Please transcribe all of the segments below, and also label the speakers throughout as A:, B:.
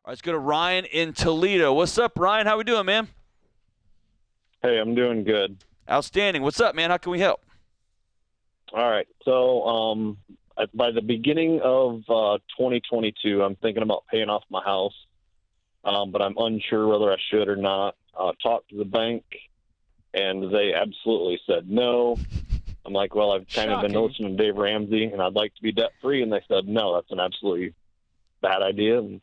A: right, let's go to Ryan in Toledo. What's up, Ryan? How we doing, man?
B: Hey, I'm doing good.
A: Outstanding. What's up, man? How can we help?
B: All right. So, by the beginning of 2022, I'm thinking about paying off my house, but I'm unsure whether I should or not. Talked to the bank, and they absolutely said no. I'm like, well, I've kind of been
C: Shocking.
B: listening to Dave Ramsey, and I'd like to be debt-free, and they said no, that's an absolutely bad idea. And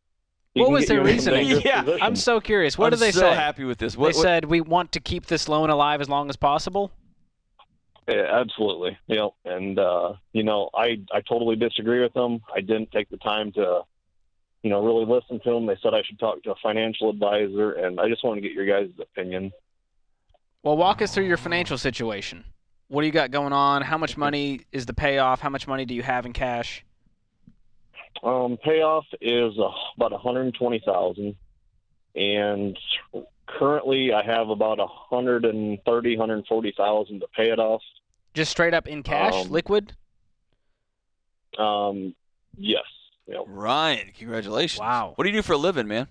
B: he
C: What
B: can
C: was
B: get
C: their
B: you in some
C: reasoning?
B: dangerous
A: Yeah,
B: positions.
C: I'm so curious. What
A: I'm
C: did they
A: so
C: say?
A: happy with this.
C: They said, we want to keep this loan alive as long as possible?
B: Yeah, absolutely. And I totally disagree with them. I didn't take the time to, really listen to them. They said I should talk to a financial advisor, and I just want to get your guys' opinion.
C: Well, walk us through your financial situation. What do you got going on? How much money is the payoff? How much money do you have in cash?
B: Payoff is about $120,000, and currently I have about $140,000 to pay it off.
C: Just straight up in cash, liquid?
B: Yes.
A: Ryan, congratulations.
C: Wow.
A: What do you do for a living, man?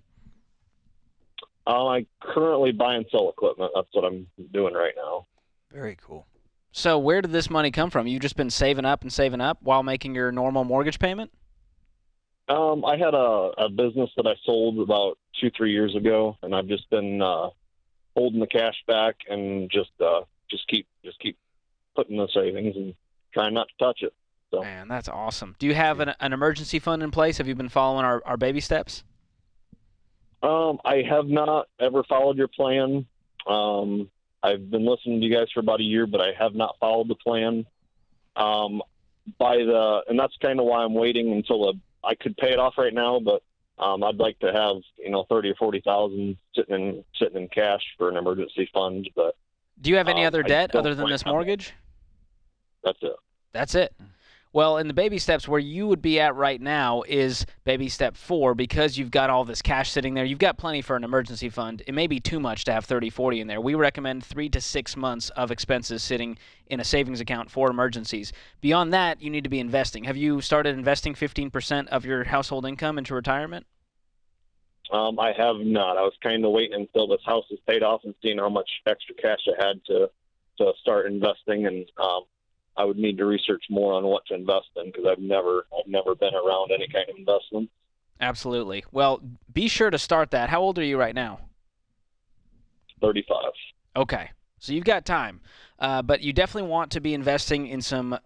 B: I currently buy and sell equipment. That's what I'm doing right now.
A: Very cool.
C: So where did this money come from? You've just been saving up while making your normal mortgage payment?
B: I had a business that I sold about 2-3 years ago, and I've just been holding the cash back and just keep putting the savings and trying not to touch it. So.
C: Man, that's awesome. Do you have an emergency fund in place? Have you been following our baby steps?
B: I have not ever followed your plan. I've been listening to you guys for about a year, but I have not followed the plan. And that's kind of why I'm waiting until I could pay it off right now, but I'd like to have 30 or 40,000 sitting in cash for an emergency fund. But
C: do you have any other
B: I
C: debt
B: don't
C: other than
B: plan
C: this
B: on it.
C: mortgage?
B: That's it.
C: That's it. Well, in the baby steps, where you would be at right now is baby step 4, because you've got all this cash sitting there. You've got plenty for an emergency fund. It may be too much to have 30, 40 in there. We recommend 3 to 6 months of expenses sitting in a savings account for emergencies. Beyond that, you need to be investing. Have you started investing 15% of your household income into retirement?
B: I have not. I was kind of waiting until this house is paid off and seeing how much extra cash I had to start investing, and I would need to research more on what to invest in because I've never been around any kind of investment.
C: Absolutely. Well, be sure to start that. How old are you right now?
B: 35.
C: Okay. So you've got time. But you definitely want to be investing in some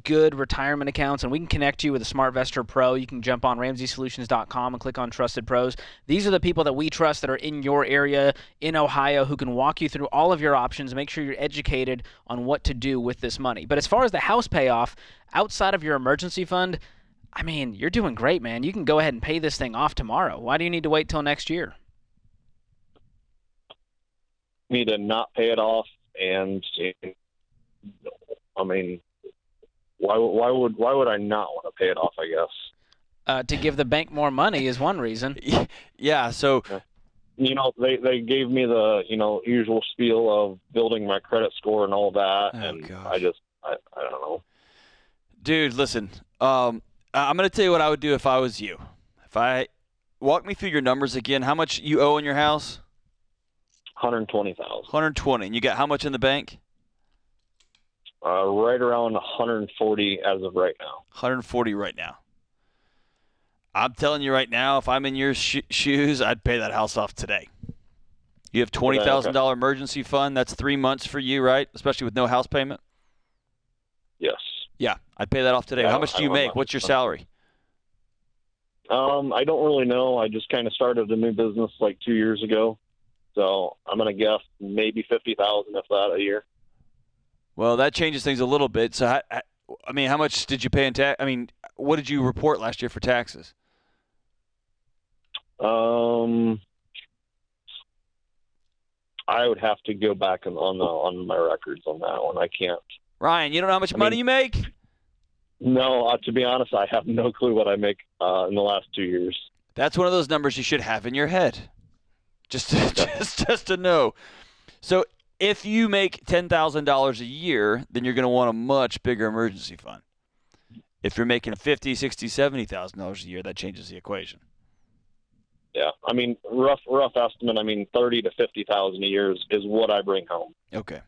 C: good retirement accounts, and we can connect you with a SmartVestor Pro. You can jump on RamseySolutions.com and click on Trusted Pros. These are the people that we trust that are in your area, in Ohio, who can walk you through all of your options, make sure you're educated on what to do with this money. But as far as the house payoff, outside of your emergency fund, I mean, you're doing great, man. You can go ahead and pay this thing off tomorrow. Why do you need to wait till next year?
B: Need to not pay it off, and I mean, why would I not want to pay it off? I guess
C: To give the bank more money is one reason.
A: Yeah, so
B: they gave me the usual spiel of building my credit score and all that, and
A: gosh.
B: I don't know.
A: Dude, listen, I'm going to tell you what I would do if I was you. Walk me through your numbers again. How much you owe in your house?
B: 120,000.
A: 120. And you got how much in the bank?
B: Right around 140 as of right now.
A: 140 right now. I'm telling you right now, if I'm in your shoes, I'd pay that house off today. You have $20,000 emergency fund. That's 3 months for you, right? Especially with no house payment.
B: Yes.
A: Yeah, I'd pay that off today.
B: Yeah,
A: How much do you make? What's your salary?
B: I don't really know. I just kind of started a new business like 2 years ago. So I'm going to guess maybe 50,000, if that, a year.
A: Well, that changes things a little bit. So, I mean, how much did you pay in tax? I mean, what did you report last year for taxes?
B: I would have to go back on my records on that one. I can't.
A: Ryan, you don't know how much money you make?
B: No, to be honest, I have no clue what I make in the last 2 years.
A: That's one of those numbers you should have in your head. Just to know. So if you make $10,000 a year, then you're going to want a much bigger emergency fund. If you're making $50,000, $60,000, $70,000 a year, that changes the equation.
B: Yeah, I mean, rough estimate. I mean, 30 to 50,000 a year is what I bring home.
A: Okay.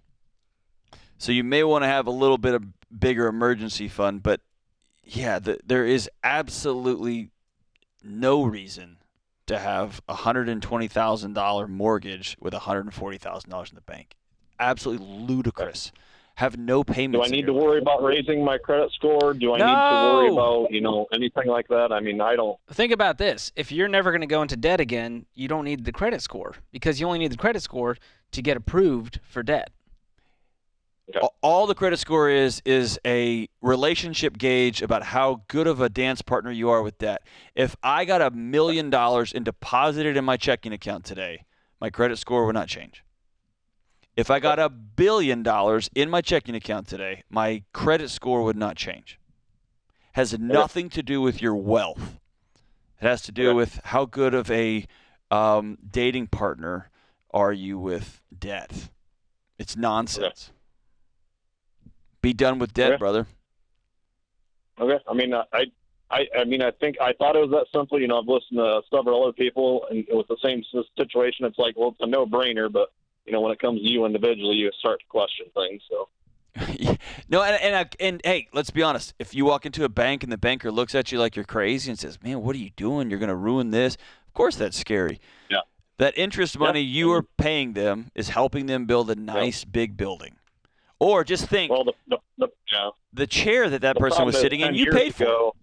A: So you may want to have a little bit of bigger emergency fund, but yeah, there is absolutely no reason to have a $120,000 mortgage with $140,000 in the bank. Absolutely ludicrous. Have no payments.
B: Do I need to worry about raising my credit score? Do I need to worry about, anything like that? I mean, I don't.
C: Think about this. If you're never going to go into debt again, you don't need the credit score because you only need the credit score to get approved for debt.
A: Okay. All the credit score is a relationship gauge about how good of a dance partner you are with debt. If I got $1 million and deposited in my checking account today, my credit score would not change. If I got $1 billion in my checking account today, my credit score would not change. Has nothing to do with your wealth. It has to do with how good of a dating partner are you with debt. It's nonsense. Be done with debt, brother.
B: Okay. I mean, I think I thought it was that simple. I've listened to several other people and with the same situation. It's like, well, it's a no-brainer, but when it comes to you individually, you start to question things. So.
A: No, and hey, let's be honest. If you walk into a bank and the banker looks at you like you're crazy and says, "Man, what are you doing? You're going to ruin this." Of course, that's scary.
B: Yeah.
A: That interest money you are paying them is helping them build a nice big building. Or just think, the chair that person was sitting in, you paid for.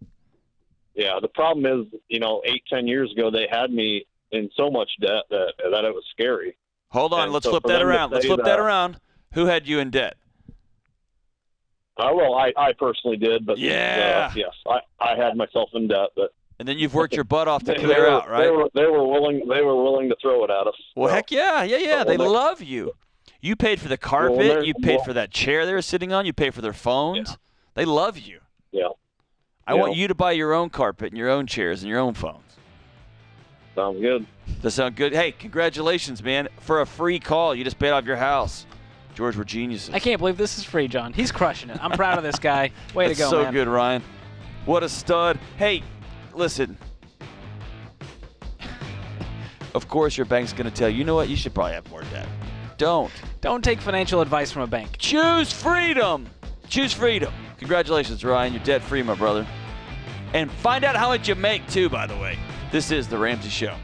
B: Yeah, the problem is, 8-10 years ago, they had me in so much debt that it was scary.
A: Hold on, let's flip that around. Who had you in debt?
B: Well, I personally did, but yes, I had myself in debt, but.
A: And then you've worked your butt off to clear out, right?
B: They were willing to throw it at us.
A: Well, heck yeah. They love you. You paid for the carpet. You paid for that chair they were sitting on. You paid for their phones. Yeah. They love you.
B: Yeah.
A: I want you to buy your own carpet and your own chairs and your own phones.
B: Sounds good.
A: Does that sound good? Hey, congratulations, man. For a free call, you just paid off your house. George, we're geniuses.
C: I can't believe this is free, John. He's crushing it. I'm proud of this guy. Way to go,
A: man.
C: So
A: so good, Ryan. What a stud. Hey, listen. Of course, your bank's going to tell you, you know what? You should probably have more debt. Don't
C: take financial advice from a bank.
A: Choose freedom. Choose freedom. Congratulations, Ryan. You're debt free, my brother. And find out how much you make, too, by the way. This is The Ramsey Show.